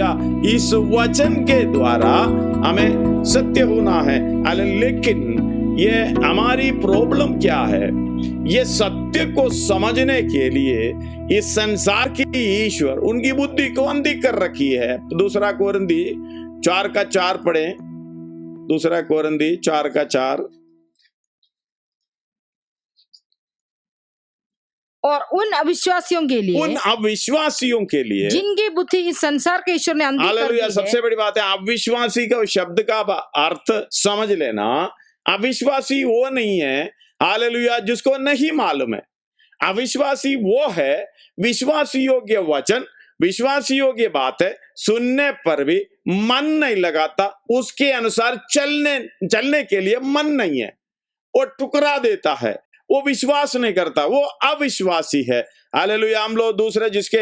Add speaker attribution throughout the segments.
Speaker 1: Hallelujah, इस वचन के द्वारा हमें सत्य होना है। लेकिन ये हमारी प्रॉब्लम क्या है, ये सत्य को समझने के लिए इस संसार की ईश्वर उनकी बुद्धि को अंधी कर रखी है। दूसरा कोरिन्थी 4:4 पढ़े, दूसरा कोरिन्थी 4:4।
Speaker 2: और उन अविश्वासियों के लिए जिनकी बुद्धि इस संसार के ईश्वर ने अंधी कर दी है।
Speaker 1: सबसे बड़ी बात है अविश्वासी का शब्द का अर्थ समझ लेना। अविश्वासी वो नहीं है हालेलुया जिसको नहीं मालूम है। अविश्वासी वो है विश्वासी योग्य वचन, विश्वासी योग्य बात है, सुनने पर भी मन नहीं लगाता, उसके अनुसार चलने के लिए मन नहीं है, वो ठुकरा देता है, वो विश्वास नहीं करता, वो अविश्वासी है। हालेलुया। हम लोग दूसरे जिसके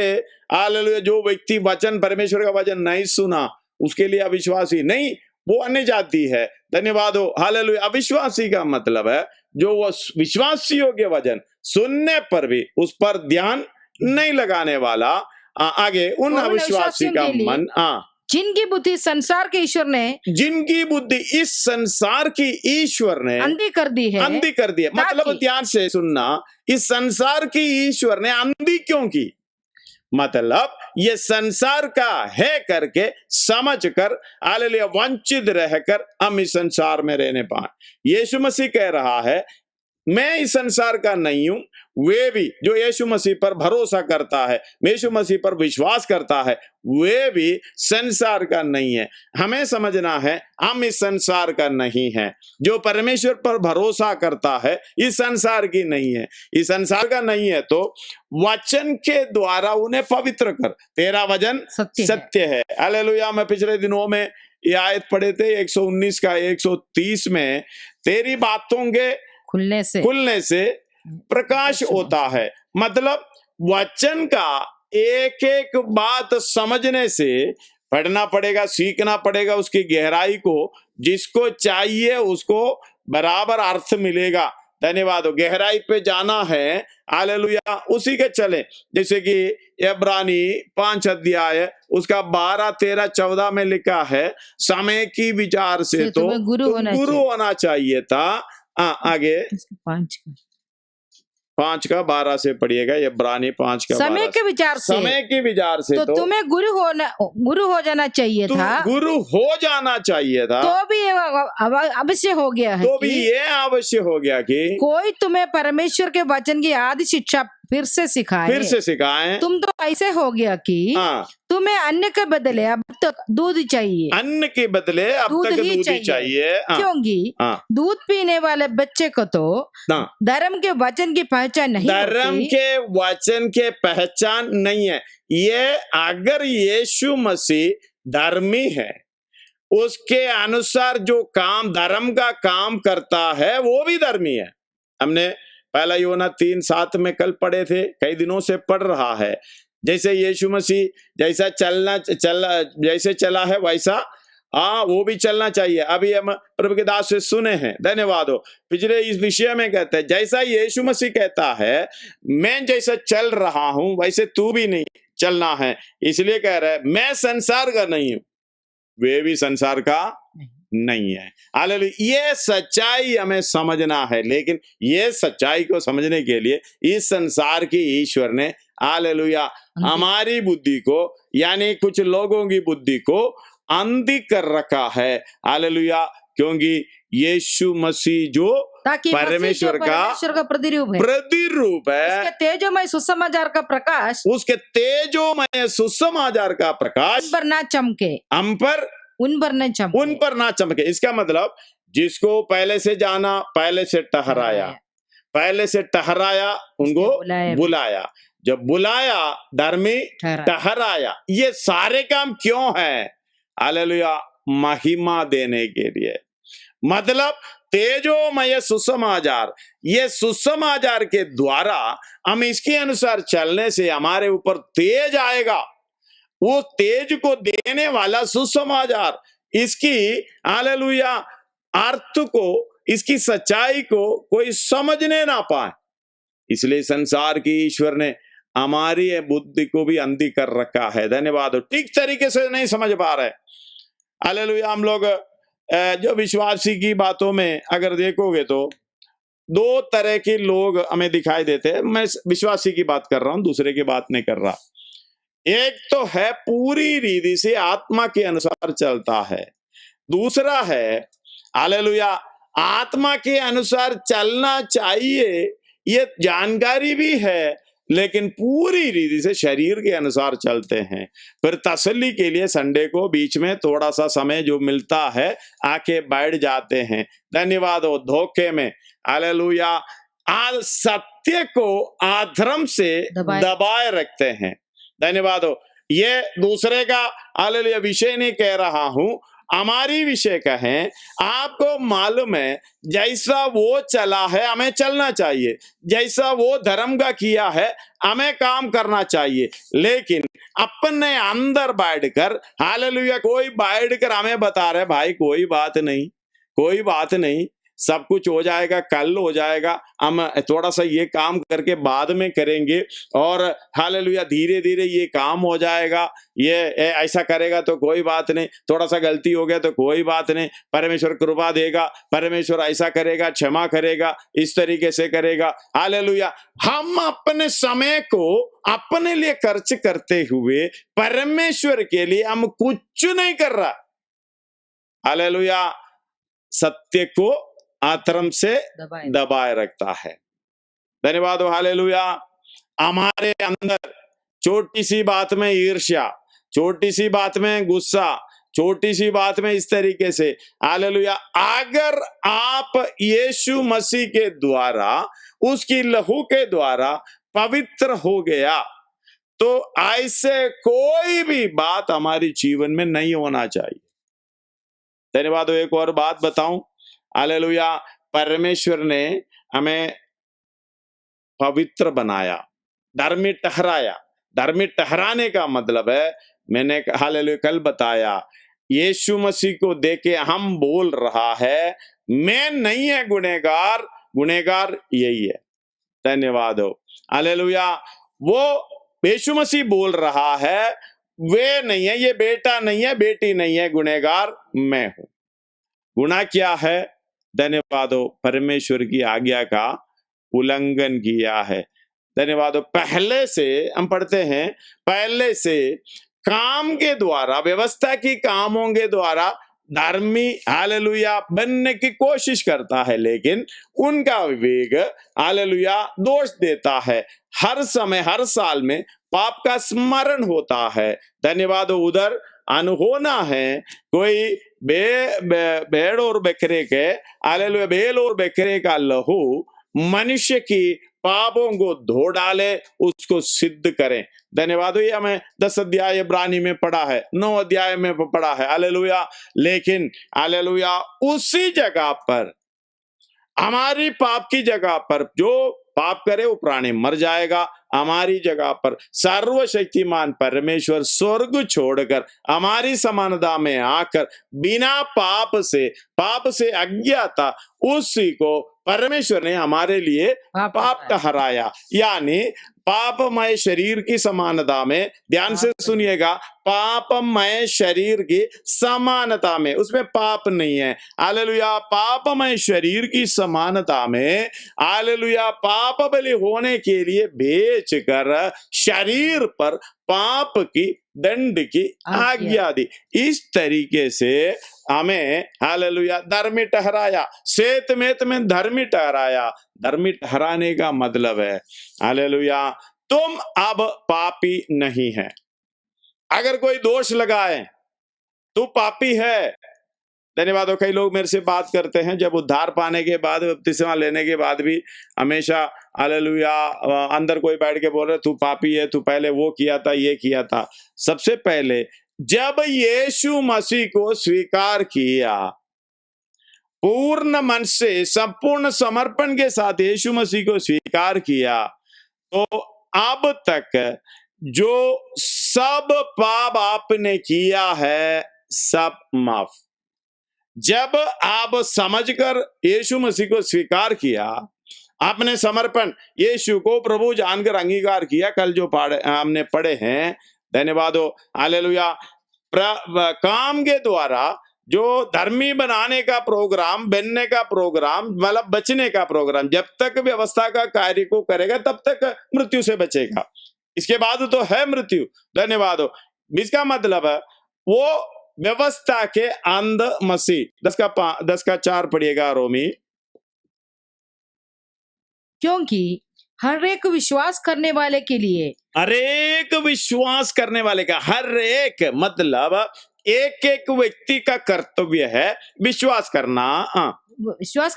Speaker 1: हालेलुया जो व्यक्ति वचन परमेश्वर का वचन नहीं सुना उसके लिए अविश्वासी नहीं, वो अन्य जाति है। धन्यवाद हो। हालेलुया। अविश्वासी का मतलब है जो वो विश्वासी योग्य वचन सुनने पर भी उस पर ध्यान नहीं लगाने वाला। आगे उन अविश्वासी का मन
Speaker 2: जिनकी बुद्धि संसार के ईश्वर ने,
Speaker 1: जिनकी बुद्धि इस संसार की ईश्वर ने
Speaker 2: अंधी कर दी है,
Speaker 1: अंधी कर दी है। मतलब ध्यान से सुनना, इस संसार की ईश्वर ने अंधी क्यों की? मतलब ये संसार का है करके समझकर हालेलुया वंचित रहकर हम इस संसार में रहने पाए। यीशु मसीह कह रहा है मैं इस संसार का नहीं हूं, वे भी जो यीशु मसीह पर भरोसा करता है, यीशु मसीह पर विश्वास करता है, वे भी संसार का नहीं है। हमें समझना है हम इस संसार का नहीं है। जो परमेश्वर पर भरोसा करता है इस संसार की नहीं है, इस संसार का नहीं है तो वचन के द्वारा उन्हें पवित्र कर। तेरा वचन सत्य है। हालेलुया। मैं पिछले दिनों में ये आयत पढ़े थे 119 का 130 में, तेरी बातों के खुलने से प्रकाश होता है। मतलब वचन का एक एक बात समझने से पढ़ना पड़ेगा, सीखना पड़ेगा उसकी गहराई को, जिसको चाहिए उसको बराबर अर्थ मिलेगा। धन्यवाद हो। गहराई पे जाना है हालेलुया, उसी के चले। जैसे कि इब्रानी 5 अध्याय उसका 12, 13, 14 में लिखा है समय की विचार से तो गुरु होना चाहिए था। आगे 5 का 12 से पढ़िएगा, इब्रानी 5 का 12।
Speaker 2: समय के विचार से तो तुम्हें गुरु हो जाना चाहिए था,
Speaker 1: गुरु हो जाना चाहिए था।
Speaker 2: तो भी अवश्य हो गया है,
Speaker 1: तो भी ये अवश्य हो गया कि
Speaker 2: कोई तुम्हें परमेश्वर के वचन की आदि शिक्षा फिर से सिखाए। तुम तो ऐसे हो गया कि तुम्हें अन्न के बदले अब तक दूध चाहिए,
Speaker 1: अन्न के बदले अब तक दूध ही चाहिए।
Speaker 2: क्योंकि दूध पीने वाले बच्चे को तो धर्म के वचन की पहचान नहीं,
Speaker 1: धर्म के वचन के पहचान नहीं है। ये अगर यीशु मसीह धर्मी है, उसके अनुसार जो काम धर्म का काम करता है वो भी धर्मी है। हमने पहला यूहन्ना 3:7 में कल पढ़े थे, कई दिनों से पढ़ रहा है। जैसे यीशु मसीह जैसे चला है वैसा वो भी चलना चाहिए। अभी हम प्रभु के दास से सुने हैं, धन्यवाद हो। पिछले इस विषय में कहते हैं जैसा यीशु मसीह कहता है मैं जैसा चल रहा हूं वैसे तू भी नहीं चलना है। इसलिए कह रहा है मैं संसार का नहीं हूं, वे भी संसार का नहीं है। हालेलुया। ये सच्चाई हमें समझना है, लेकिन ये सच्चाई को समझने के लिए इस संसार की ईश्वर ने हालेलुया हमारी बुद्धि को यानी कुछ लोगों की बुद्धि को अंधी कर रखा है। हालेलुया। क्योंकि यीशु मसीह जो परमेश्वर का प्रतिरूप है,
Speaker 2: उसके तेजोमय सुसमाचार का प्रकाश,
Speaker 1: उसके तेजोमय सुसमाचार का प्रकाश
Speaker 2: उन पर ना चमके, उन पर न चमके।
Speaker 1: इसका मतलब जिसको पहले से जाना, पहले से ठहराया उनको बुलाया, जब बुलाया धर्मी ठहराया। ये सारे काम क्यों है? हालेलुया। महिमा देने के लिए। मतलब तेजोमय सुसमाचार, ये सुसमाचार के द्वारा हम इसके अनुसार चलने से हमारे ऊपर तेज आएगा। वो तेज को देने वाला सुसमाचार, इसकी हालेलुया अर्थ को, इसकी सच्चाई को कोई समझने ना पाए। इसलिए संसार की ईश्वर ने हमारी ये बुद्धि को भी अंधी कर रखा है। धन्यवाद हो, ठीक तरीके से नहीं समझ पा रहे। हालेलुया। हम लोग जो विश्वासी की बातों में अगर देखोगे तो दो तरह के लोग हमें दिखाई देते हैं। मैं विश्वासी की बात कर रहा हूं, दूसरे की बात नहीं कर रहा। एक तो है पूरी रीति से आत्मा के अनुसार चलता है, दूसरा है हालेलुया आत्मा के अनुसार चलना चाहिए, ये जानकारी भी है, लेकिन पूरी रीति से शरीर के अनुसार चलते हैं। फिर तसल्ली के लिए संडे को बीच में थोड़ा सा समय जो मिलता है आके बैठ जाते हैं। धन्यवाद हो, धोखे में हालेलुया आज सत्य को अधर्म से दबाए रखते हैं। धन्यवाद हो। ये दूसरे का हालेलुया विषय नहीं कह रहा हूं, हमारी विषय का है। आपको मालूम है जैसा वो चला है हमें चलना चाहिए, जैसा वो धर्म का किया है हमें काम करना चाहिए। लेकिन अपने अंदर बैठकर हालेलुया कोई बैठकर हमें बता रहे भाई कोई बात नहीं, कोई बात नहीं, सब कुछ हो जाएगा, कल हो जाएगा, हम थोड़ा सा ये काम करके बाद में करेंगे और हालेलुया धीरे धीरे ये काम हो जाएगा, ये ऐसा करेगा तो कोई बात नहीं, थोड़ा सा गलती हो गया तो कोई बात नहीं, परमेश्वर कृपा देगा, परमेश्वर ऐसा करेगा, क्षमा करेगा, इस तरीके से करेगा। हालेलुया हम अपने समय को अपने लिए खर्च करते हुए परमेश्वर के लिए हम कुछ नहीं कर रहा। हालेलुया सत्य को अधर्म से दबाए रखता है। धन्यवाद हो। हालेलुया हमारे अंदर छोटी सी बात में ईर्ष्या, छोटी सी बात में गुस्सा, छोटी सी बात में इस तरीके से हालेलुया अगर आप यीशु मसीह के द्वारा उसकी लहू के द्वारा पवित्र हो गया तो ऐसे कोई भी बात हमारी जीवन में नहीं होना चाहिए। धन्यवाद हो। एक और बात बताऊं, हालेलुया परमेश्वर ने हमें पवित्र बनाया, धर्मी ठहराया। धर्मी ठहराने का मतलब है, मैंने हालेलुया कल बताया, यीशु मसीह को देके हम बोल रहा है मैं नहीं है गुनहगार, गुनहगार यही है। धन्यवाद हो। हालेलुया वो यीशु मसीह बोल रहा है वे नहीं है, ये बेटा नहीं है, बेटी नहीं है, गुनहगार मैं हूं। गुनाह क्या है? धन्यवाद हो परमेश्वर की आज्ञा का उल्लंघन किया है। धन्यवाद हो। पहले से हम पढ़ते हैं, पहले से काम के द्वारा, व्यवस्था की कामों के द्वारा धर्मी हालेलुया बनने की कोशिश करता है, लेकिन उनका विवेक हालेलुया दोष देता है। हर समय हर साल में पाप का स्मरण होता है। धन्यवाद हो। उधर अनहोना है, कोई भेड़ और बकरे के हालेलुया बेल और बकरे का लहू मनुष्य की पापों को धो डाले, उसको सिद्ध करें। धन्यवाद। ये हमें 10 अध्याय इब्रानी में पढ़ा है, 9 अध्याय में पढ़ा है। हालेलुया लेकिन हालेलुया उसी जगह पर, हमारी पाप की जगह पर, जो पाप करे वो प्राणी मर जाएगा। हमारी जगह पर सर्वशक्तिमान परमेश्वर स्वर्ग छोड़कर हमारी समानता में आकर बिना पाप से अज्ञाता उसी को परमेश्वर ने हमारे लिए पाप ठहराया। यानी पापमय शरीर की समानता में, ध्यान से सुनिएगा, पापमय शरीर की समानता में, उसमें पाप नहीं है। हालेलुया पापमय शरीर की समानता में हालेलुया पाप बलि होने के लिए बेचकर शरीर पर पाप की दंड की आज्ञा दी। इस तरीके से हमें हालेलुया धर्मी ठहराया, सेतमेत में धर्मी ठहराया। धर्मी ठहराने का मतलब है हालेलुया तुम अब पापी नहीं है। अगर कोई दोष लगाए तू पापी है। धन्यवाद हो। कई लोग मेरे से बात करते हैं जब उद्धार पाने के बाद, बपतिस्मा लेने के बाद भी हमेशा हालेलुया अंदर कोई बैठ के बोल रहे तू पापी है, तू पहले वो किया था, ये किया था। सबसे पहले जब यीशु मसीह को स्वीकार किया, पूर्ण मन से संपूर्ण समर्पण के साथ यीशु मसीह को स्वीकार किया, तो अब तक जो सब पाप आपने किया है सब माफ। जब आप समझकर यीशु मसीह को स्वीकार किया, आपने समर्पण यीशु को प्रभु जानकर अंगीकार किया, कल जो हमने पढ़े हैं, धन्यवाद हो, हालेलुया। काम के द्वारा जो धर्मी बनाने का प्रोग्राम, बनने का प्रोग्राम, मतलब बचने का प्रोग्राम, जब तक व्यवस्था का कार्य को करेगा तब तक मृत्यु से बचेगा, इसके बाद तो है मृत्यु। धन्यवाद हो। इसका मतलब है वो व्यवस्था के अंदर मसीह। 10 का 4 पढ़िएगा रोमी।
Speaker 2: क्योंकि हर एक विश्वास करने वाले के लिए,
Speaker 1: हर एक विश्वास करने वाले का, हर एक मतलब एक एक व्यक्ति का कर्तव्य है विश्वास करना।
Speaker 2: विश्वास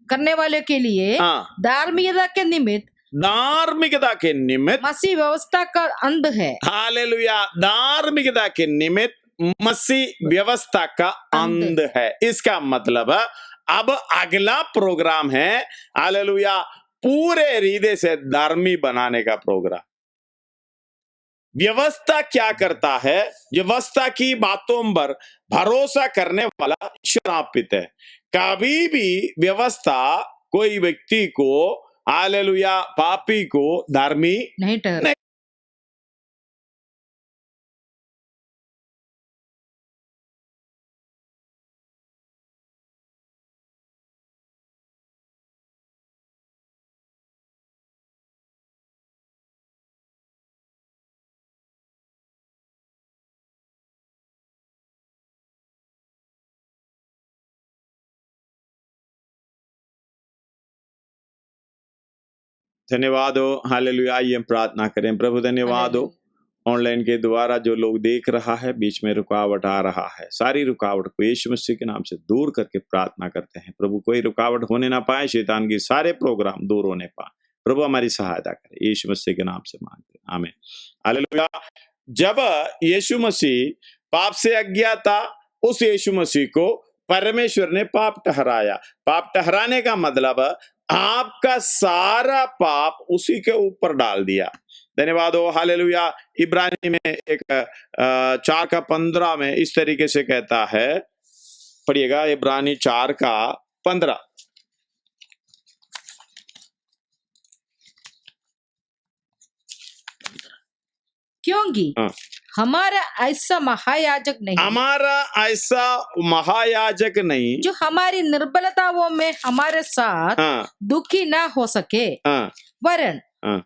Speaker 2: करने वाले के लिए धार्मिकता के निमित्त मसीह व्यवस्था का अंत है।
Speaker 1: हालेलुया। धार्मिकता के निमित्त मसीह व्यवस्था का अंत है। इसका मतलब अब अगला प्रोग्राम है, हालेलुया, पूरे हृदय से धर्मी बनाने का प्रोग्राम। व्यवस्था क्या करता है? व्यवस्था की बातों पर भरोसा करने वाला श्रापित है। कभी भी व्यवस्था कोई व्यक्ति को, हालेलुया, पापी को धर्मी
Speaker 2: नहीं ठहरा।
Speaker 1: धन्यवाद हो, हालेलुया। आइए हम प्रार्थना करें। प्रभु धन्यवाद हो, ऑनलाइन के द्वारा जो लोग देख रहा है, बीच में रुकावट आ रहा है, सारी रुकावट को यीशु मसीह के नाम से दूर करके प्रार्थना करते हैं। प्रभु कोई रुकावट होने ना पाए, शैतान की सारे प्रोग्राम दूर होने पाए। प्रभु हमारी सहायता करें, यीशु मसीह के नाम से मांगते हैं, आमीन, हालेलुया। जब यीशु मसीह पाप से अज्ञात था, उस यीशु मसीह को परमेश्वर ने पाप ठहराया। पाप ठहराने का मतलब आपका सारा पाप उसी के ऊपर डाल दिया। धन्यवाद हो, हालेलुया। इब्रानी में 4:15 में इस तरीके से कहता है, पढ़िएगा, इब्रानी 4:15।
Speaker 2: क्योंकि हमारा ऐसा महायाजक नहीं,
Speaker 1: हमारा ऐसा महायाजक नहीं
Speaker 2: जो हमारी निर्बलताओं में हमारे साथ दुखी ना हो सके, वरन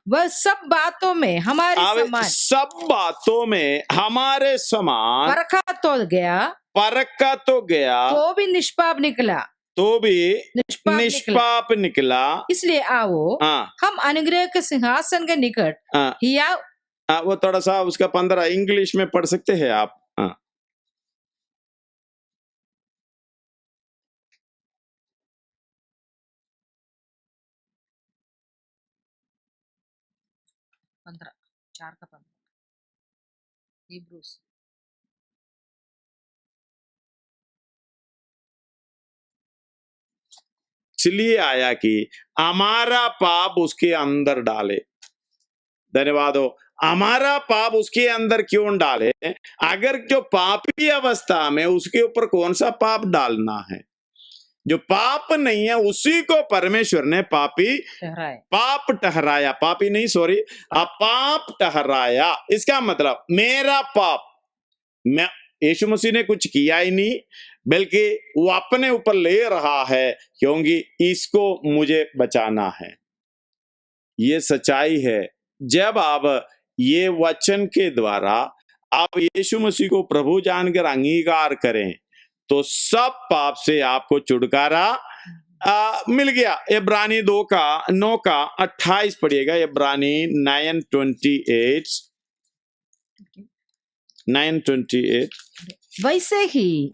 Speaker 2: वह सब बातों में हमारे समान,
Speaker 1: सब बातों में हमारे समान
Speaker 2: परखा तो गया तो भी निष्पाप निकला,
Speaker 1: निष्पाप निकला।
Speaker 2: इसलिए आओ हम अनुग्रह के सिंहासन के निकट हिया।
Speaker 1: वो थोड़ा सा उसका 15 इंग्लिश में पढ़ सकते हैं आप।
Speaker 2: पंद्रह 4:15 हिब्रूस।
Speaker 1: इसलिए आया कि हमारा पाप उसके अंदर डाले। धन्यवाद हो। हमारा पाप उसके अंदर क्यों डाले? अगर जो पापी अवस्था में उसके ऊपर कौन सा पाप डालना है? जो पाप नहीं है उसी को परमेश्वर ने पाप ठहराया। पापी नहीं, सॉरी, पाप ठहराया। इसका मतलब मेरा पाप, मैं, यीशु मसीह ने कुछ किया ही नहीं, बल्कि वो अपने ऊपर ले रहा है, क्योंकि इसको मुझे बचाना है। ये सच्चाई है। जब आप ये वचन के द्वारा आप यीशु मसीह को प्रभु जानकर अंगीकार करें, तो सब पाप से आपको छुटकारा मिल गया। इब्रानी 9:28 पढ़िएगा। इब्रानी 9:28।
Speaker 2: वैसे ही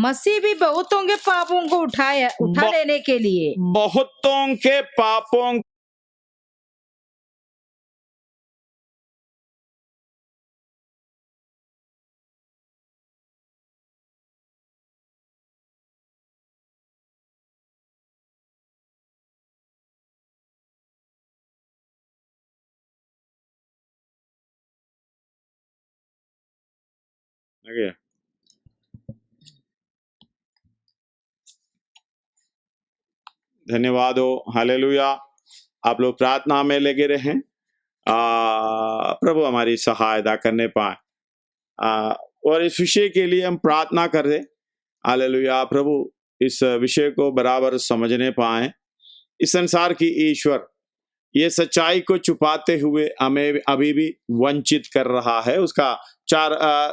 Speaker 2: मसीह भी बहुतों के पापों को उठा लेने के लिए,
Speaker 1: बहुतों के पापों Okay. धन्यवाद हो, हालेलुया। आप लोग प्रार्थना में लगे रहें, प्रभु हमारी सहायता करने पाए, और इस विषय के लिए हम प्रार्थना करें, हालेलुया। प्रभु इस विषय को बराबर समझने पाए। इस संसार की ईश्वर ये सच्चाई को छुपाते हुए हमें अभी भी वंचित कर रहा है। उसका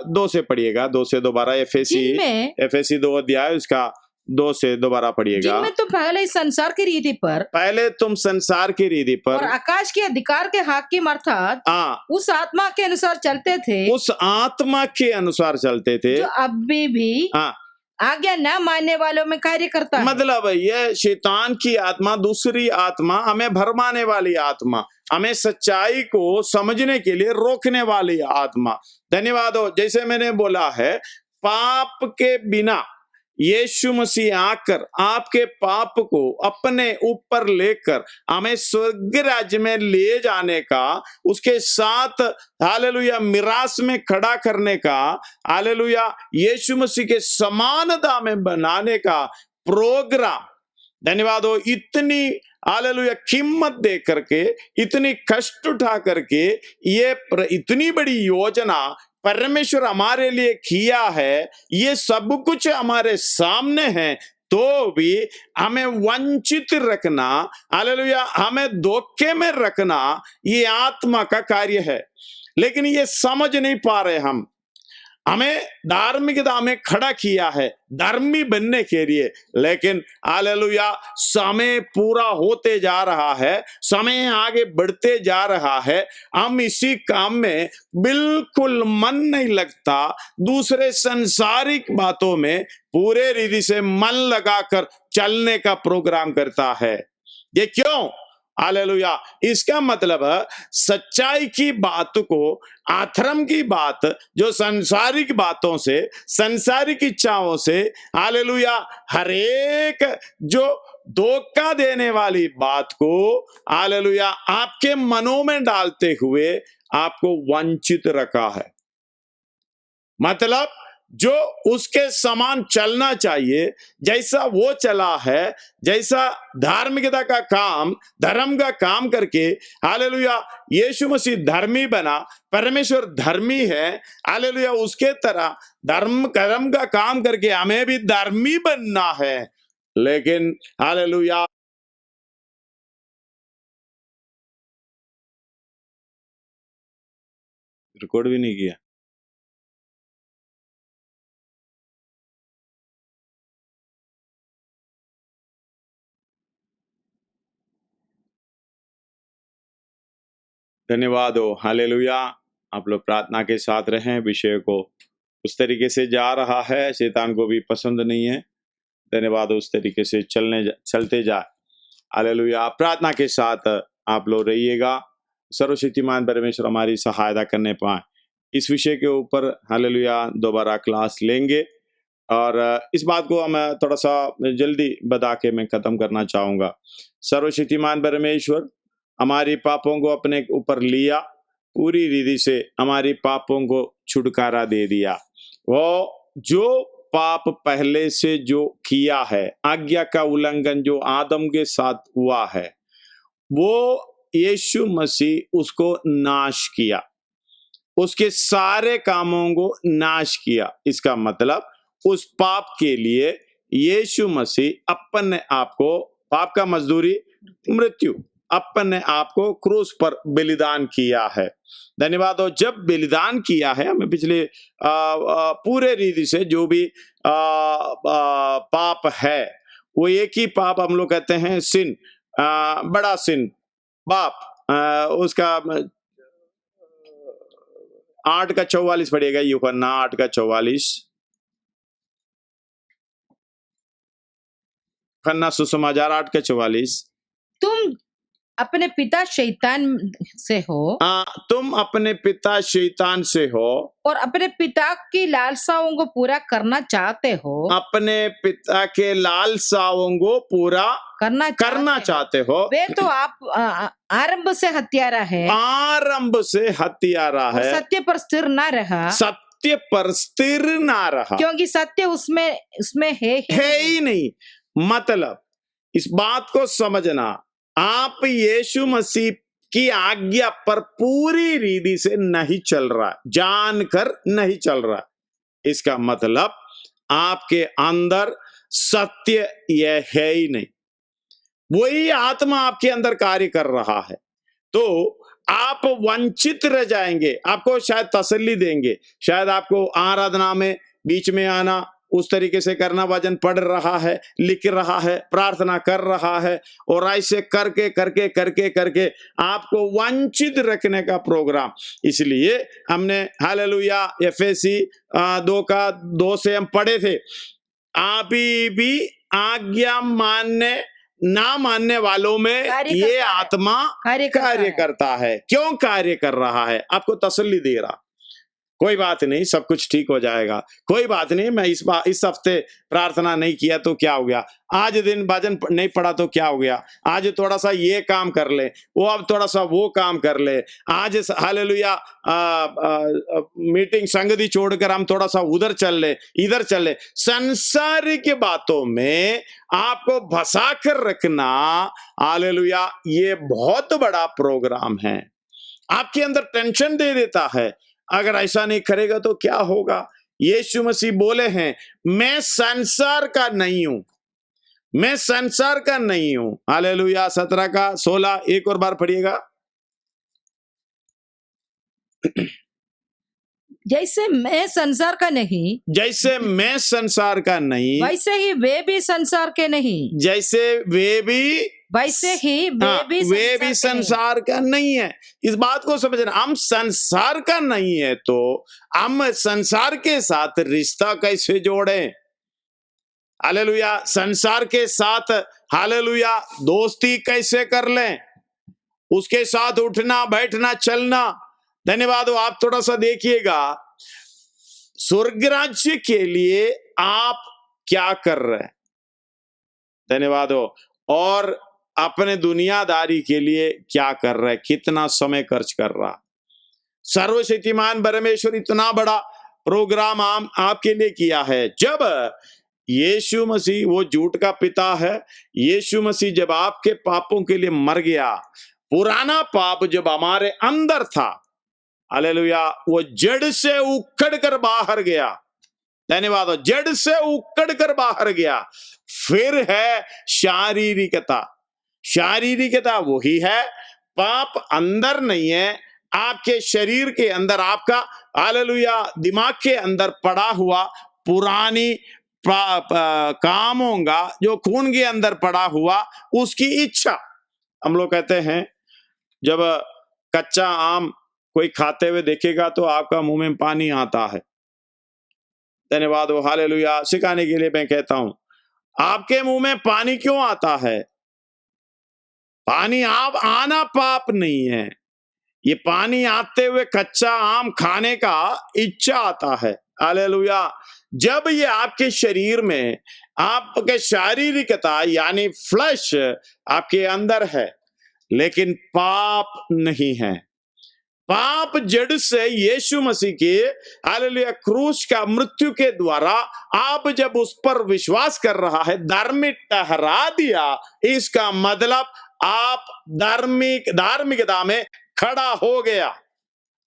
Speaker 1: 2 से पढ़िएगा, 2 से दोबारा, एफएसी 2 अध्याय उसका 2 से दोबारा पढ़िएगा।
Speaker 2: जिनमें तुम पहले इस संसार की रीति पर,
Speaker 1: पहले तुम संसार की रीति पर
Speaker 2: और आकाश के अधिकार के हाकिम अर्थात उस आत्मा के अनुसार चलते थे,
Speaker 1: उस आत्मा के अनुसार चलते थे
Speaker 2: जो अभी भी आज्ञा न मानने वालों में कार्य करता है।
Speaker 1: मतलब ये शैतान की आत्मा, दूसरी आत्मा, हमें भरमाने वाली आत्मा, हमें सच्चाई को समझने के लिए रोकने वाली आत्मा। धन्यवाद हो। जैसे मैंने बोला है, पाप के बिना यीशु मसीह आकर आपके पाप को अपने ऊपर लेकर हमें स्वर्ग राज्य में ले जाने का, उसके साथ हालेलुया मिरास में खड़ा करने का, हालेलुया यीशु मसीह के समानता में बनाने का प्रोग्राम, धन्यवाद हो, इतनी हालेलुया कीमत दे करके, इतनी कष्ट उठा करके ये इतनी बड़ी योजना परमेश्वर हमारे लिए किया है। ये सब कुछ हमारे सामने है, तो भी हमें वंचित रखना, हालेलुया हमें धोखे में रखना, ये आत्मा का कार्य है। लेकिन ये समझ नहीं पा रहे हम। हमें धार्मिकता में खड़ा किया है धर्मी बनने के लिए, लेकिन हालेलुया समय पूरा होते जा रहा है, समय आगे बढ़ते जा रहा है, हम इसी काम में बिल्कुल मन नहीं लगता, दूसरे संसारिक बातों में पूरे रीति से मन लगाकर चलने का प्रोग्राम करता है। ये क्यों? हालेलुया। इसका मतलब सच्चाई की बात को, अधर्म की बात, जो संसारिक बातों से, संसारिक इच्छाओं से, हालेलुया हरेक जो धोखा देने वाली बात को, हालेलुया आपके मनों में डालते हुए आपको वंचित रखा है। मतलब जो उसके समान चलना चाहिए, जैसा वो चला है, जैसा धार्मिकता का काम, धर्म का काम करके, हालेलुया यीशु मसीह धर्मी बना, परमेश्वर धर्मी है, हालेलुया उसके तरह धर्म कर्म का काम करके हमें भी धर्मी बनना है। लेकिन हालेलुया रिकॉर्ड भी नहीं किया। धन्यवाद हो, हालेलुया। आप लोग प्रार्थना के साथ रहें। विषय को उस तरीके से जा रहा है, शैतान को भी पसंद नहीं है। धन्यवाद, उस तरीके से चलते जाए। हालेलुया। प्रार्थना के साथ आप लोग रहिएगा। सर्वशक्तिमान परमेश्वर हमारी सहायता करने पाए। इस विषय के ऊपर हालेलुया दोबारा क्लास लेंगे, और इस बात को हम थोड़ा सा जल्दी बता के मैं खत्म करना चाहूंगा। सर्वशक्तिमान परमेश्वर हमारी पापों को अपने ऊपर लिया, पूरी रीति से हमारी पापों को छुटकारा दे दिया। वो जो पाप पहले से जो किया है, आज्ञा का उल्लंघन जो आदम के साथ हुआ है, वो यीशु मसीह उसको नाश किया, उसके सारे कामों को नाश किया। इसका मतलब उस पाप के लिए यीशु मसीह अपने आप को, पाप का मजदूरी मृत्यु, अपने आप को क्रूस पर बलिदान किया है। धन्यवाद हो। जब बलिदान किया है, हमें पिछले पूरे रीति से जो भी पाप है, वो एक ही पाप हम लोग कहते हैं सिन, बड़ा सिन पाप, उसका 8 का 44 पड़ेगा, यूहन्ना 8 का 44, यूहन्ना सुसमाचार 8 का 44।
Speaker 2: तुम अपने पिता शैतान से हो,
Speaker 1: तुम अपने पिता शैतान से हो,
Speaker 2: और अपने पिता की लालसाओं को पूरा करना चाहते हो,
Speaker 1: अपने पिता के लालसाओं को पूरा करना चाहते हो।
Speaker 2: वे तो आप आरंभ से हत्यारा है,
Speaker 1: आरंभ से हत्यारा है,
Speaker 2: सत्य पर स्थिर ना रहा,
Speaker 1: सत्य पर स्थिर ना रहा,
Speaker 2: क्योंकि सत्य उसमें है ही नहीं।
Speaker 1: मतलब इस बात को समझना, आप यीशु मसीह की आज्ञा पर पूरी रीति से नहीं चल रहा, जानकर नहीं चल रहा, इसका मतलब आपके अंदर सत्य यह है ही नहीं। वही आत्मा आपके अंदर कार्य कर रहा है, तो आप वंचित रह जाएंगे। आपको शायद तसल्ली देंगे, शायद आपको आराधना में बीच में आना, उस तरीके से करना, वचन पढ़ रहा है, लिख रहा है, प्रार्थना कर रहा है, और ऐसे करके करके करके करके आपको वंचित रखने का प्रोग्राम। इसलिए हमने हालेलुया एफएसी 2 से हम पढ़े थे, आप भी आज्ञा मानने ना मानने वालों में ये आत्मा कार्य करता है। क्यों कार्य कर रहा है? आपको तसल्ली दे रहा, कोई बात नहीं, सब कुछ ठीक हो जाएगा, कोई बात नहीं, मैं इस हफ्ते प्रार्थना नहीं किया तो क्या हो गया, आज दिन भजन नहीं पढ़ा तो क्या हो गया, आज थोड़ा सा ये काम कर ले, वो अब थोड़ा सा वो काम कर ले, आज हालेलुया मीटिंग संगति छोड़कर हम थोड़ा सा उधर चल ले, इधर चल ले। संसारिक बातों में आपको फंसा कर रखना, हालेलुया, ये बहुत बड़ा प्रोग्राम है, आपके अंदर टेंशन दे देता है। अगर ऐसा नहीं करेगा तो क्या होगा? यीशु मसीह बोले हैं, मैं संसार का नहीं हूं, मैं संसार का नहीं हूं। हालेलुया 17 का 16 एक और बार पढ़िएगा।
Speaker 2: जैसे मैं संसार का नहीं,
Speaker 1: जैसे मैं संसार का नहीं,
Speaker 2: वैसे ही वे भी संसार के नहीं,
Speaker 1: जैसे वे भी,
Speaker 2: वैसे ही
Speaker 1: वे भी संसार का नहीं है। इस बात को समझना, हम संसार का नहीं है तो हम संसार के साथ रिश्ता कैसे जोड़ें? हालेलुया, संसार के साथ हालेलुया दोस्ती कैसे कर लें? उसके साथ उठना बैठना चलना। धन्यवाद हो। आप थोड़ा सा देखिएगा, स्वर्ग राज्य के लिए आप क्या कर रहे हैं? धन्यवाद हो। और अपने दुनियादारी के लिए क्या कर रहे हैं? कितना समय खर्च कर रहा? सर्वशक्तिमान परमेश्वर इतना बड़ा प्रोग्राम आपके लिए किया है। जब यीशु मसीह, वो झूठ का पिता है, यीशु मसीह जब आपके पापों के लिए मर गया, पुराना पाप जब हमारे अंदर था, हालेलुया, वो जड़ से उखड़ कर बाहर गया। धन्यवाद हो। जड़ से उखड़ कर बाहर गया। फिर है शारीरिकता। शारीरिकता वही है, पाप अंदर नहीं है, आपके शरीर के अंदर, आपका हालेलुया दिमाग के अंदर पड़ा हुआ पुरानी कामों का, जो खून के अंदर पड़ा हुआ उसकी इच्छा। हम लोग कहते हैं, जब कच्चा आम कोई खाते हुए देखेगा तो आपका मुंह में पानी आता है। धन्यवाद हो। हालेलुया। सिखाने के लिए मैं कहता हूं, आपके मुंह में पानी क्यों आता है? पानी आप आना पाप नहीं है, ये पानी आते हुए कच्चा आम खाने का इच्छा आता है। हालेलुया। जब ये आपके शरीर में, आपके शारीरिकता यानी फ्लैश आपके अंदर है, लेकिन पाप नहीं है। पाप जड़ से यीशु मसीह के हालेलुया क्रूस का मृत्यु के द्वारा आप जब उस पर विश्वास कर रहा है, धार्मिक ठहरा दिया। इसका मतलब आप धार्मिकता में खड़ा हो गया।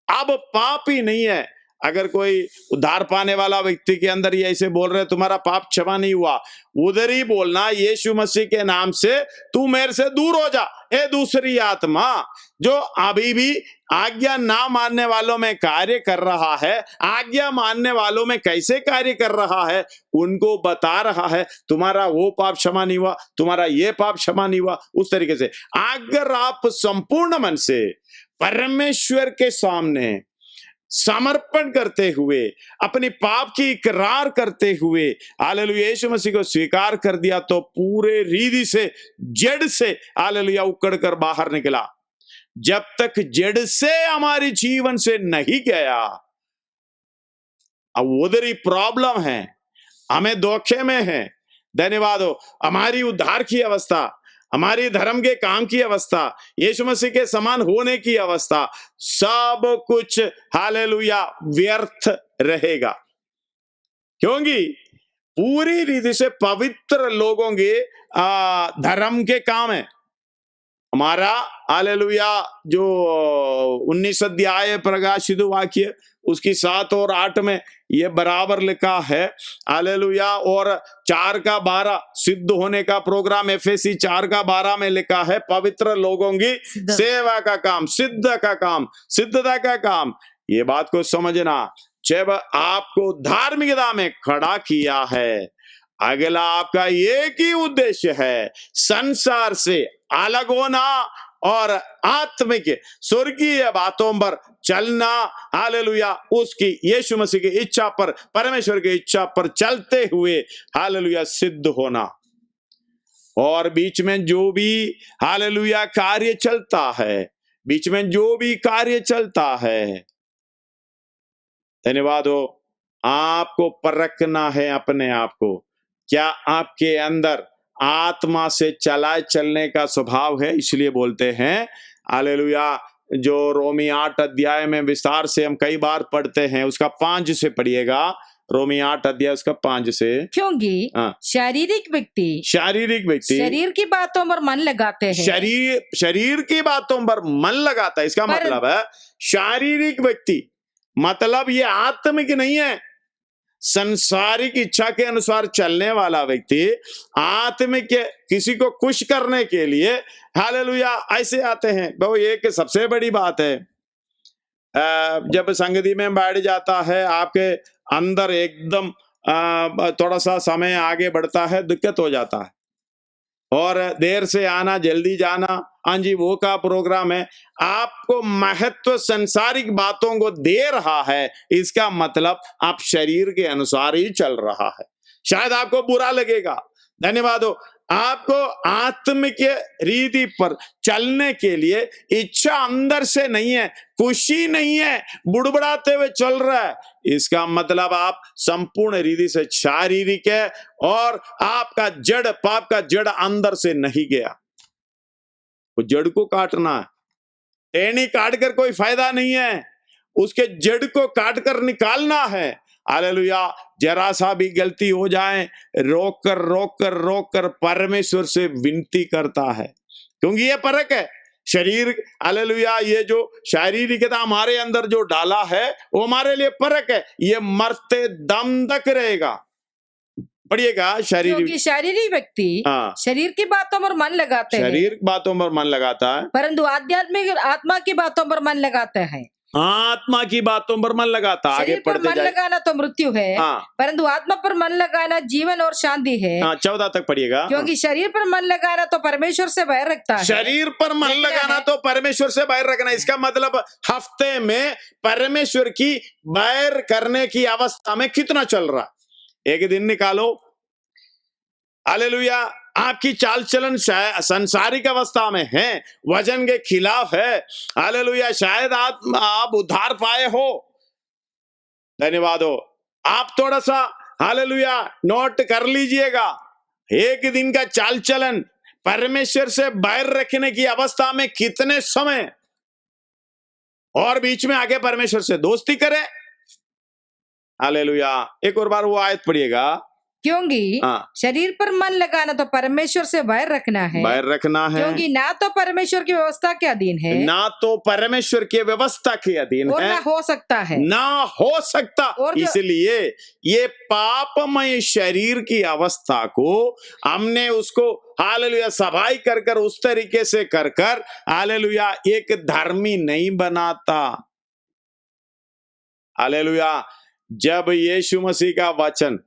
Speaker 1: अब पाप ही नहीं है। अगर कोई उद्धार पाने वाला व्यक्ति के अंदर ये ऐसे बोल रहे, तुम्हारा पाप क्षमा नहीं हुआ, उधर ही बोलना, यीशु मसीह के नाम से तू मेरे से दूर हो जा। ए दूसरी आत्मा जो अभी भी आज्ञा ना मानने वालों में कार्य कर रहा है, आज्ञा मानने वालों में कैसे कार्य कर रहा है, उनको बता रहा है, तुम्हारा वो पाप क्षमा नहीं हुआ, तुम्हारा ये पाप क्षमा नहीं हुआ। उस तरीके से अगर आप संपूर्ण मन से परमेश्वर के सामने समर्पण करते हुए, अपनी पाप की इकरार करते हुए हालेलुया यीशु मसीह को स्वीकार कर दिया, तो पूरे रीति से जड़ से हालेलुया उकड़ कर बाहर निकला। जब तक जड़ से हमारी जीवन से नहीं गया, अब उधर ही प्रॉब्लम है, हमें धोखे में है। धन्यवाद हो। हमारी उद्धार की अवस्था, हमारी धर्म के काम की अवस्था, यीशु मसीह के समान होने की अवस्था, सब कुछ हालेलुया व्यर्थ रहेगा। क्योंकि पूरी रीति से पवित्र लोगों के धर्म के काम है। हमारा हालेलुया जो 19 अध्याय प्रकाशित वाक्य उसकी 7 और 8 में ये बराबर लिखा है हालेलुया। और 4 का 12 सिद्ध होने का प्रोग्राम एफएसी 4 का 12 में लिखा है पवित्र लोगों की सेवा का काम, सिद्ध का काम, सिद्धता का काम। ये बात को समझना, जब आपको धार्मिकता में खड़ा किया है, अगला आपका एक ही उद्देश्य है, संसार से अलग होना और आत्मिक स्वर्गीय बातों पर चलना। हालेलुया, उसकी यीशु मसीह की इच्छा पर, परमेश्वर की इच्छा पर चलते हुए हालेलुया सिद्ध होना। और बीच में जो भी हालेलुया कार्य चलता है, बीच में जो भी कार्य चलता है, धन्यवाद हो, आपको परखना है अपने आप को, क्या आपके अंदर आत्मा से चलने का स्वभाव है। इसलिए बोलते हैं हालेलुया, जो रोमी 8 अध्याय में विस्तार से हम कई बार पढ़ते हैं, उसका 5 से पढ़िएगा, रोमी 8 अध्याय उसका 5 से।
Speaker 2: क्योंकि शारीरिक व्यक्ति
Speaker 1: शरीर
Speaker 2: की बातों पर मन लगाते हैं,
Speaker 1: शरीर की बातों पर मन लगाता है। इसका मतलब है शारीरिक व्यक्ति, मतलब ये आत्मिक नहीं है। संसारिक इच्छा के अनुसार चलने वाला व्यक्ति आत्मिक किसी को खुश करने के लिए हालेलुया ऐसे आते हैं। वो एक सबसे बड़ी बात है, जब संगति में बैठ जाता है, आपके अंदर एकदम थोड़ा सा समय आगे बढ़ता है, दिक्कत हो जाता है, और देर से आना जल्दी जाना, हाँ जी वो का प्रोग्राम है, आपको महत्व संसारिक बातों को दे रहा है, इसका मतलब आप शरीर के अनुसार ही चल रहा है। शायद आपको बुरा लगेगा, धन्यवाद हो, आपको आत्मिक रीति पर चलने के लिए इच्छा अंदर से नहीं है, खुशी नहीं है, बुड़बड़ाते हुए चल रहा है, इसका मतलब आप संपूर्ण रीति से शारीरिक है और आपका जड़, पाप का जड़ अंदर से नहीं गया। वो जड़ को काटना है, टहनी काट कर कोई फायदा नहीं है, उसके जड़ को काट कर निकालना है। हालेलुया, जरा सा भी गलती हो जाए, रोक कर परमेश्वर से विनती करता है, क्योंकि ये परख है शरीर। हालेलुया, ये जो शारीरिकता हमारे अंदर जो डाला है वो हमारे लिए परख है, ये मरते दम तक रहेगा। पढ़िएगा,
Speaker 2: शारीरिक व्यक्ति शरीर की बातों पर मन लगाते हैं,
Speaker 1: शरीर की बातों पर मन लगाता है,
Speaker 2: परंतु आध्यात्मिक आत्मा की बातों पर मन लगाते हैं।
Speaker 1: आत्मा की बातों पर मन लगाता, आगे पढ़ते
Speaker 2: मन लगाना तो मृत्यु है, परंतु आत्मा पर मन लगाना जीवन और शांति है।
Speaker 1: 14 तक पढ़िएगा।
Speaker 2: क्योंकि शरीर पर मन लगाना तो परमेश्वर से बैर रखता है,
Speaker 1: शरीर पर मन लगाना तो परमेश्वर से बैर रखना। इसका मतलब हफ्ते में परमेश्वर की बैर करने की अवस्था में कितना चल रहा, एक दिन निकालो। हालेलुया, आपकी चाल चलन संसारिक अवस्था में है, वजन के खिलाफ है। हालेलुया, शायद आप उद्धार पाए हो, धन्यवाद हो, आप थोड़ा सा हालेलुया नोट कर लीजिएगा, एक दिन का चाल चलन परमेश्वर से बैर रखने की अवस्था में कितने समय, और बीच में आगे परमेश्वर से दोस्ती करे। हालेलुया, एक और बार वो आयत पढ़िएगा।
Speaker 2: क्योंकि शरीर पर मन लगाना तो परमेश्वर से बैर रखना है, क्योंकि ना तो परमेश्वर की व्यवस्था के अधीन है,
Speaker 1: ना तो परमेश्वर की व्यवस्था के अधीन
Speaker 2: और
Speaker 1: है,
Speaker 2: ना हो सकता है,
Speaker 1: ना हो सकता। इसलिए ये पापमय शरीर की अवस्था को हमने उसको हालेलुया सफाई कर उस तरीके से कर हालेलुया एक धर्मी नहीं बनाता। हालेलुया, जब यीशु मसीह का वचन,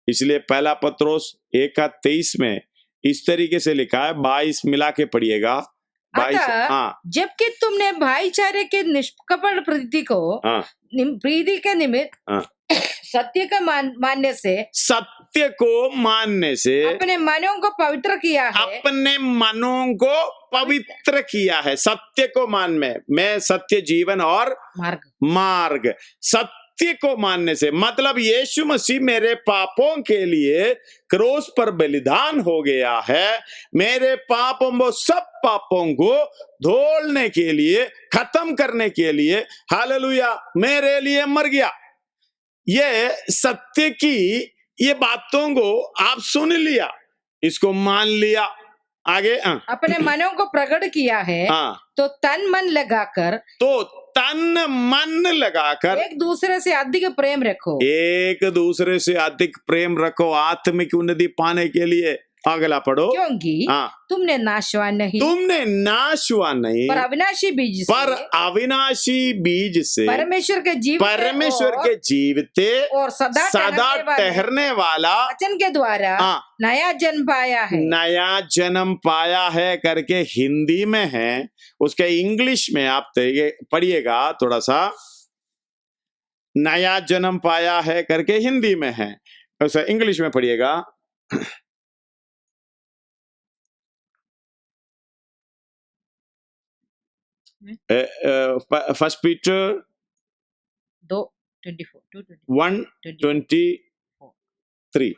Speaker 1: इसलिए पहला पत्रोस 1:23 में इस तरीके से लिखा है, 22 मिला के पढ़िएगा। 22
Speaker 2: जबकि तुमने भाईचारे के निष्कपट प्रीति के निमित्त सत्य को मानने से अपने मनों को पवित्र किया है, सत्य को मान में सत्य जीवन और मार्ग सत्य को मानने से, मतलब यीशु मसीह मेरे पापों के लिए क्रूस पर बलिदान हो गया है, मेरे पापों सब पापों को धोने के लिए, खत्म करने के लिए हालेलुया मेरे लिए मर गया। ये सत्य की
Speaker 1: ये बातों को आप सुन लिया, इसको मान लिया, आगे
Speaker 3: अपने मनों को प्रकट किया है, तो तन मन लगाकर,
Speaker 1: तो तन मन लगाकर
Speaker 3: एक दूसरे से अधिक प्रेम रखो।
Speaker 1: एक दूसरे से अधिक प्रेम रखो आत्मिक उन्नति पाने के लिए। अगला पढ़ो।
Speaker 3: क्योंकि तुमने नाशवान नहीं,
Speaker 1: तुमने नाशवान नहीं,
Speaker 3: पर अविनाशी बीज से,
Speaker 1: पर अविनाशी बीज से
Speaker 3: परमेश्वर के
Speaker 1: जीवते
Speaker 3: और सदा
Speaker 1: ठहरने वाला
Speaker 3: वचन के द्वारा नया जन्म पाया है।
Speaker 1: नया जन्म पाया है करके हिंदी में है, उसके इंग्लिश में आप पढ़िएगा थोड़ा सा। नया जन्म पाया है करके हिंदी में है, उसे इंग्लिश में पढ़िएगा। First Peter 1:23,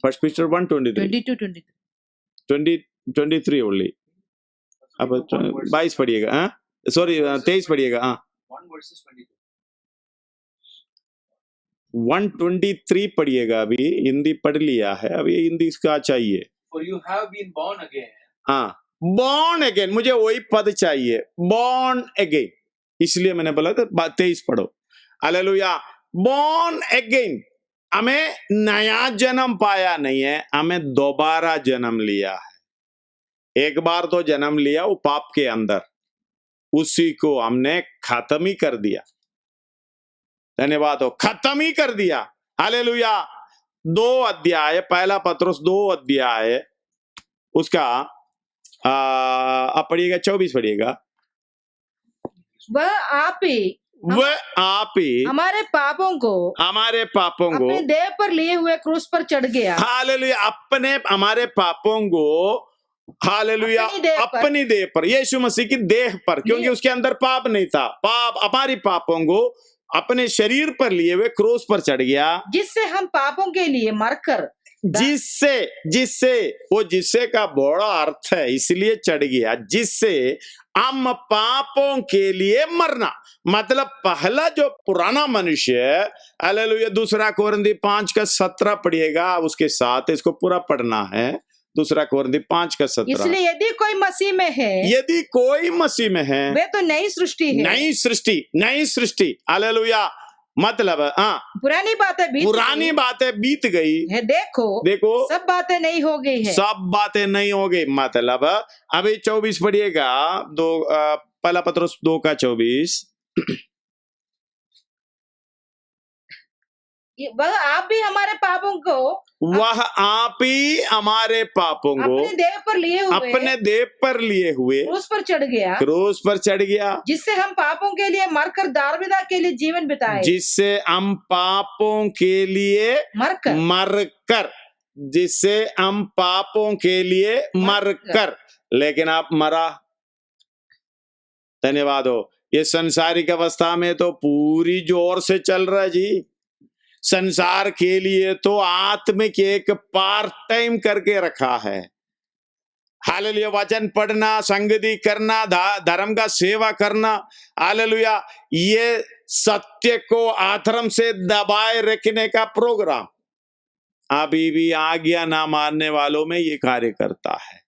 Speaker 1: first Peter 1:23 only. अब 22 पढ़िएगा, सॉरी 23 पढ़िएगा। 1:23 पढ़िएगा। अभी हिंदी पढ़ लिया है, अभी हिंदी इसका चाहिए।
Speaker 4: For you have been born again.
Speaker 1: Born again, मुझे वही पद चाहिए, बॉर्न अगेन, इसलिए मैंने बोला था 23 पढ़ो। हालेलुया। बॉर्न अगेन, हमें नया जन्म पाया नहीं है, हमें दोबारा जन्म लिया है। एक बार तो जन्म लिया वो पाप के अंदर, उसी को हमने खत्म ही कर दिया। धन्यवाद हो, खत्म ही कर दिया। हालेलुया। 2 अध्याय, पहला पत्रुस 2 अध्याय, उसका आप पढ़िएगा 24 पढ़िएगा।
Speaker 3: वह आप ही हमारे पापों को अपने देह पर लिए हुए क्रूस पर चढ़ गया।
Speaker 1: हालेलुया। अपने हमारे पापों को, हालेलुया, अपनी देह पर, यीशु मसीह की देह पर, क्योंकि उसके अंदर पाप नहीं था। पाप हमारी पापों को अपने शरीर पर लिए हुए क्रूस पर चढ़ गया,
Speaker 3: जिससे हम पापों के लिए मरकर,
Speaker 1: जिससे का बड़ा अर्थ है, इसलिए चढ़ गया, जिससे हम पापों के लिए मरना, मतलब पहला जो पुराना मनुष्य है। हालेलुया। 2 कोरिन्थी 5:17 पढ़िएगा, उसके साथ इसको पूरा पढ़ना है। 2 कोरिन्थी 5:17।
Speaker 3: इसलिए यदि कोई मसीह में है, वे तो नई सृष्टि है।
Speaker 1: नई सृष्टि। हालेलुया। मतलब पुरानी बातें बीत गई
Speaker 3: है, देखो सब बातें नहीं हो गई है।
Speaker 1: सब बातें नहीं हो गई, मतलब अभी 24 पढ़िएगा, पहला पत्रुस 2:24।
Speaker 3: वह आप भी हमारे पापों को अपने देह पर लिए हुए क्रूस पर चढ़ गया, जिससे हम पापों के लिए मरकर धार्मिकता के लिए जीवन बिताए।
Speaker 1: जिससे हम पापों के लिए मरकर, लेकिन आप मरा। धन्यवाद हो। ये संसारिक अवस्था में तो पूरी जोर से चल रहा है जी। संसार के लिए तो आत्मिक एक पार्ट टाइम करके रखा है। हालेलुया। वचन पढ़ना, संगति करना, धर्म का सेवा करना, हालेलुया, ये सत्य को आधर्म से दबाए रखने का प्रोग्राम अभी भी आज्ञा ना मानने वालों में ये कार्य करता है।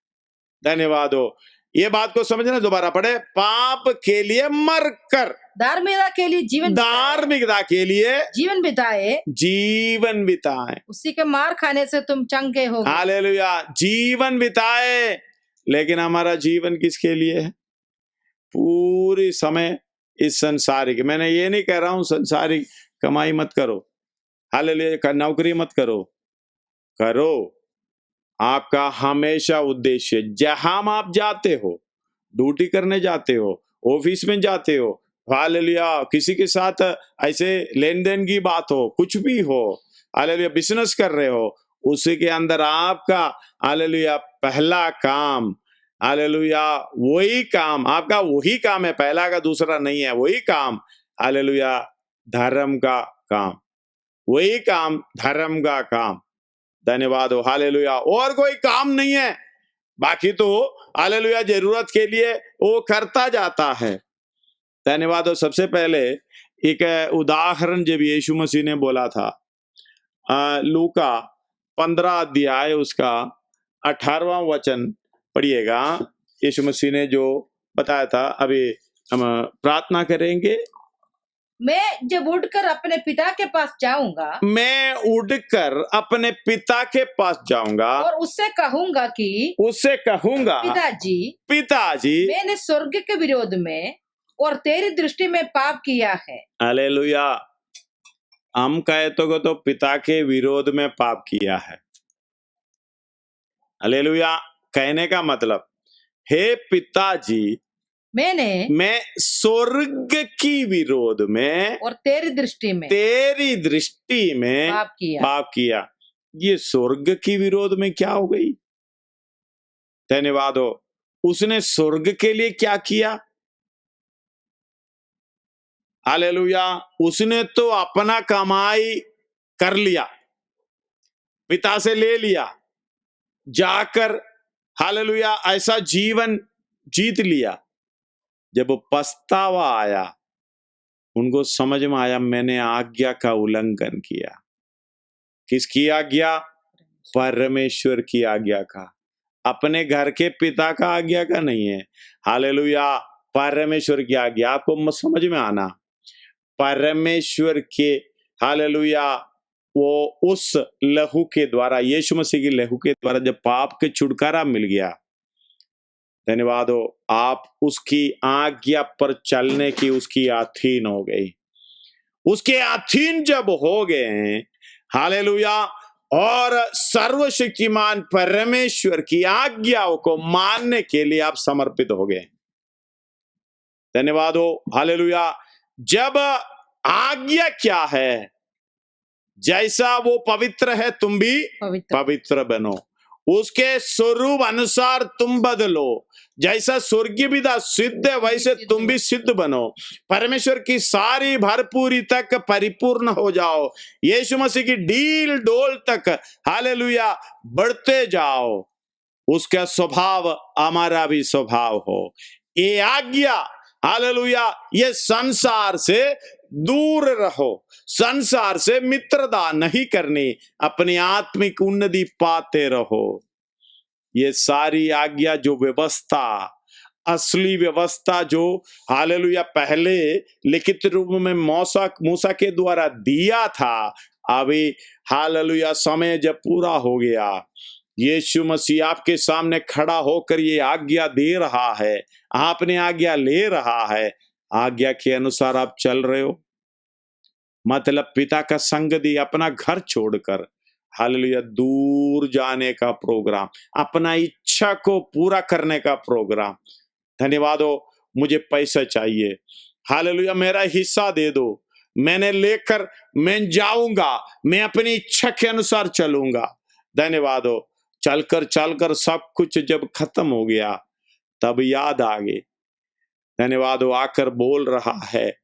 Speaker 1: धन्यवाद हो। ये बात को समझना, दोबारा पढ़े। पाप के लिए मरकर
Speaker 3: धार्मिकता के लिए
Speaker 1: जीवन बिताए।
Speaker 3: उसी के मार खाने से तुम चंगे हो।
Speaker 1: हालेलुया। जीवन बिताए, लेकिन हमारा जीवन किसके लिए है? पूरी समय इस संसारिक, मैंने ये नहीं कह रहा हूं संसारिक कमाई मत करो, हालेलुया, नौकरी मत करो, आपका हमेशा उद्देश्य, जहां आप जाते हो, ड्यूटी करने जाते हो, ऑफिस में जाते हो, हालेलुया, किसी के साथ ऐसे लेन देन की बात हो, कुछ भी हो, हालेलुया, बिजनेस कर रहे हो, उसी के अंदर आपका, हालेलुया, पहला काम, हालेलुया, वही काम आपका, वही काम है, पहला का दूसरा नहीं है, वही काम, हालेलुया, धर्म का काम, वही काम, धर्म का काम। धन्यवाद हो। हालेलुया। और कोई काम नहीं है, बाकी तो हालेलुया जरूरत के लिए वो करता जाता है। धन्यवाद हो। सबसे पहले एक उदाहरण जब यीशु मसीह ने बोला था, लूका 15 अध्याय उसका 18वां वचन पढ़िएगा। यीशु मसीह ने जो बताया था, अभी हम प्रार्थना करेंगे।
Speaker 3: मैं जब उठकर अपने पिता के पास जाऊंगा,
Speaker 1: मैं उड़कर अपने पिता के पास जाऊंगा
Speaker 3: और उससे कहूंगा कि
Speaker 1: पिताजी
Speaker 3: मैंने स्वर्ग के विरोध में और तेरी दृष्टि में पाप किया है।
Speaker 1: हालेलुया। हम कहे तो पिता के विरोध में पाप किया है। हालेलुया। कहने का मतलब, हे पिताजी, मैं स्वर्ग की विरोध में और तेरी दृष्टि में पाप किया। ये स्वर्ग की विरोध में क्या हो गई? धन्यवाद हो। उसने स्वर्ग के लिए क्या किया? हालेलुया। उसने तो अपना कमाई कर लिया, पिता से ले लिया, जाकर हालेलुया ऐसा जीवन जीत लिया। जब पछतावा आया, उनको समझ में आया मैंने आज्ञा का उल्लंघन किया। किसकी आज्ञा? परमेश्वर की आज्ञा का। अपने घर के पिता का आज्ञा का नहीं है। हालेलुया। परमेश्वर की आज्ञा। आपको समझ में आना, परमेश्वर के हालेलुया वो उस लहू के द्वारा, यीशु मसीह की लहू के द्वारा जब पाप के छुटकारा मिल गया, धन्यवाद हो, आप उसकी आज्ञा पर चलने की उसकी अधीन हो गई। उसके अधीन जब हो गए, हालेलुया, और सर्वशक्तिमान परमेश्वर की आज्ञाओं को मानने के लिए आप समर्पित हो गए। धन्यवाद हो। हालेलुया। जब आज्ञा क्या है? जैसा वो पवित्र है तुम भी पवित्र बनो, उसके स्वरूप अनुसार तुम बदलो। जैसा स्वर्गीय पिता सिद्ध है वैसे तुम भी सिद्ध बनो। परमेश्वर की सारी भरपूरी तक परिपूर्ण हो जाओ। यीशु मसीह की डील डोल तक हालेलुया बढ़ते जाओ। उसका स्वभाव हमारा भी स्वभाव हो। ये आज्ञा हालेलुया, ये संसार से दूर रहो, संसार से मित्रता नहीं करनी, अपनी आत्मिक उन्नति पाते रहो। ये सारी आज्ञा जो व्यवस्था, असली व्यवस्था जो हालेलुया पहले लिखित रूप में मूसा के द्वारा दिया था, अभी हालेलुया समय जब पूरा हो गया, यीशु मसीह आपके सामने खड़ा होकर ये आज्ञा दे रहा है, आपने आज्ञा ले रहा है। आज्ञा के अनुसार आप चल रहे हो, मतलब पिता का संग दी, अपना घर छोड़कर हालेलुया दूर जाने का प्रोग्राम, अपना इच्छा को पूरा करने का प्रोग्राम। धन्यवाद हो। मुझे पैसा चाहिए, हालेलुया मेरा हिस्सा दे दो, मैंने लेकर मैं जाऊंगा, मैं अपनी इच्छा के अनुसार चलूंगा। धन्यवाद हो। चलकर सब कुछ जब खत्म हो गया, तब याद आ गई। धन्यवाद हो। आकर बोल रहा है,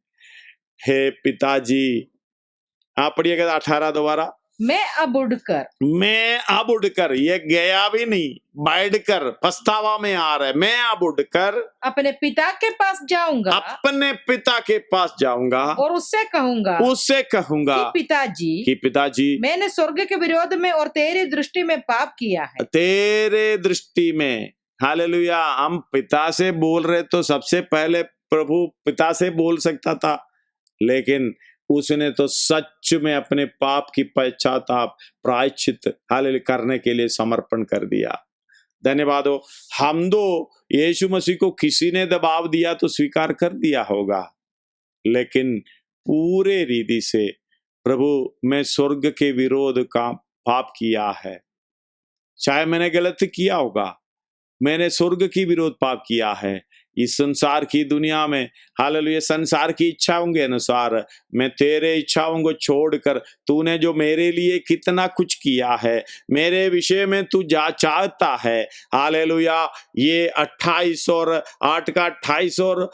Speaker 1: हे पिताजी, आप पढ़िएगा 18 दोबारा।
Speaker 3: मैं अब उड़कर,
Speaker 1: ये गया भी नहीं, बैठकर पछतावा में आ रहा है। मैं अब उड़कर
Speaker 3: अपने पिता के पास जाऊंगा, और उससे कहूंगा कि पिताजी मैंने स्वर्ग के विरोध में और तेरी दृष्टि में पाप किया है। तेरे दृष्टि में हालेलुया। हम पिता से बोल रहे तो सबसे पहले प्रभु पिता से बोल सकता था, लेकिन उसने तो सच में अपने पाप की पश्चाताप प्रायश्चित हालेलुया करने के लिए समर्पण कर दिया। धन्यवाद हो। हम दो यीशु मसीह को किसी ने दबाव दिया तो स्वीकार कर दिया होगा, लेकिन पूरे रीति से प्रभु मैं स्वर्ग के विरोध का पाप किया है। चाहे मैंने गलत किया होगा, मैंने स्वर्ग की विरोध पाप किया है। इस संसार की दुनिया में हालेलुया संसार की इच्छाओं के अनुसार मैं तेरे इच्छाओं को छोड़कर, तूने जो मेरे लिए कितना कुछ किया है, मेरे विषय में तू जा चाहता है, हालेलुया ये 28 और 8 का 28 और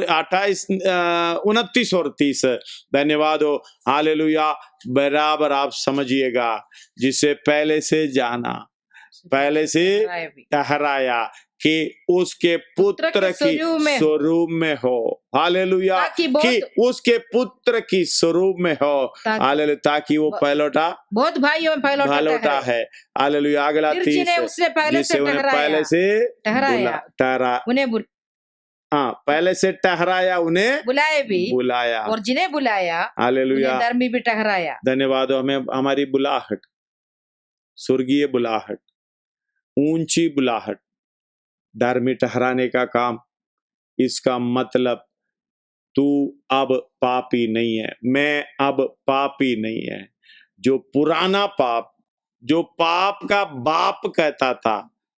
Speaker 3: 28 29 और 30। धन्यवाद हो। हालेलुया बराबर आप समझिएगा, जिसे पहले से जाना,
Speaker 2: पहले से ठहराया कि उसके पुत्र की स्वरूप में हो। हालेलुया, कि उसके पुत्र की स्वरूप में हो। हालेलुया, ताकि वो पहलौठा
Speaker 3: बहुत भाइयों में
Speaker 2: पहलौठा है। हालेलुया, अगला 30 जिसे उन्हें पहले से ठहराया, हाँ, पहले से ठहराया, उन्हें बुलाया,
Speaker 3: और जिन्हें बुलाया
Speaker 2: हालेलुया
Speaker 3: धर्मी भी ठहराया।
Speaker 2: धन्यवाद। हमें हमारी बुलाहट, स्वर्गीय बुलाहट, ऊंची बुलाहट, धर्मी ठहराने का काम। इसका मतलब तू अब पापी नहीं है, मैं अब पापी नहीं है। जो पुराना पाप, जो पाप का बाप कहता था,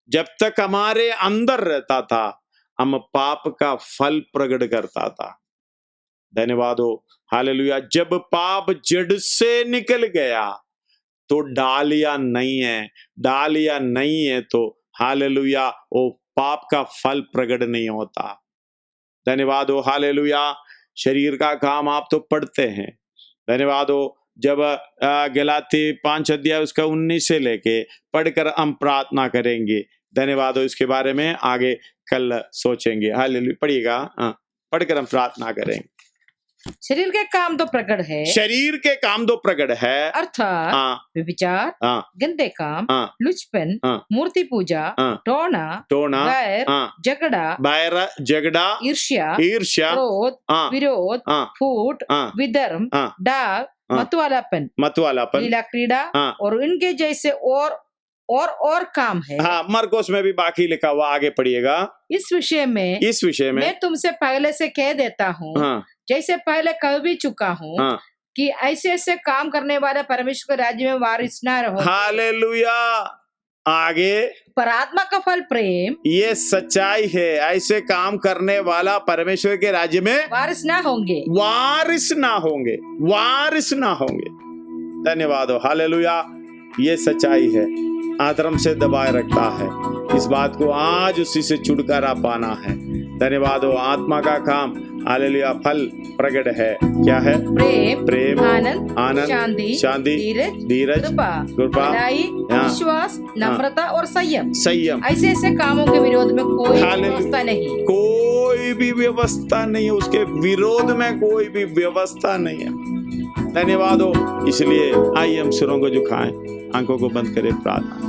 Speaker 2: जब तक हमारे अंदर रहता था, हम पाप का फल प्रकट करता था। धन्यवाद हो, हालेलुया। जब पाप जड़ से निकल गया तो डालियां नहीं है, डालियां नहीं है तो हालेलुया वो पाप का फल प्रकट नहीं होता। धन्यवाद हो, हालेलुया। शरीर का काम आप तो पढ़ते हैं। धन्यवाद हो। जब गलाती 5 अध्याय उसका 19 से लेके पढ़कर हम प्रार्थना करेंगे। धन्यवाद हो, इसके बारे में आगे कल सोचेंगे। हालेलुया, पढ़िएगा, पढ़कर हम प्रार्थना करेंगे।
Speaker 3: शरीर के काम तो प्रकट है,
Speaker 2: शरीर के काम तो प्रकट है,
Speaker 3: अर्थात व्यभिचार, गंदे काम, लुचपन, मूर्ति पूजा, टोना, बैर, झगड़ा, ईर्ष्या, क्रोध, विरोध, फूट, विधर्म, डाल, मतवालापन, लीला क्रीड़ा और इनके जैसे और काम है।
Speaker 2: हाँ, मरकोस में भी बाकी लिखा हुआ, आगे पढ़िएगा।
Speaker 3: इस विषय में मैं तुमसे पहले से कह देता हूँ, जैसे पहले कह भी चुका हूँ, कि ऐसे ऐसे काम करने वाले परमेश्वर के राज्य में वारिस न रहो।
Speaker 2: हालेलुया। आगे,
Speaker 3: पर आत्मा का फल प्रेम,
Speaker 2: ये सच्चाई है। ऐसे काम करने वाला परमेश्वर के राज्य में
Speaker 3: वारिस ना होंगे,
Speaker 2: वारिस ना होंगे, वारिस ना होंगे। धन्यवाद हो, हालेलुया। ये सच्चाई है, आधर्म से दबाए रखता है। इस बात को आज उसी से छुटकारा पाना है। धन्यवाद हो, आत्मा का काम, हालेलुया, फल प्रकट है। क्या है? प्रेम, आनंद, शांति, धीरज, कृपा,
Speaker 3: विश्वास, नम्रता और संयम।
Speaker 2: ऐसे
Speaker 3: ऐसे कामों के विरोध में कोई व्यवस्था नहीं,
Speaker 2: कोई भी व्यवस्था नहीं है। उसके विरोध में कोई भी व्यवस्था नहीं है। धन्यवाद हो। इसलिए आइए हम सिरों को झुकाएं, आंखों को बंद करें, प्रार्थना।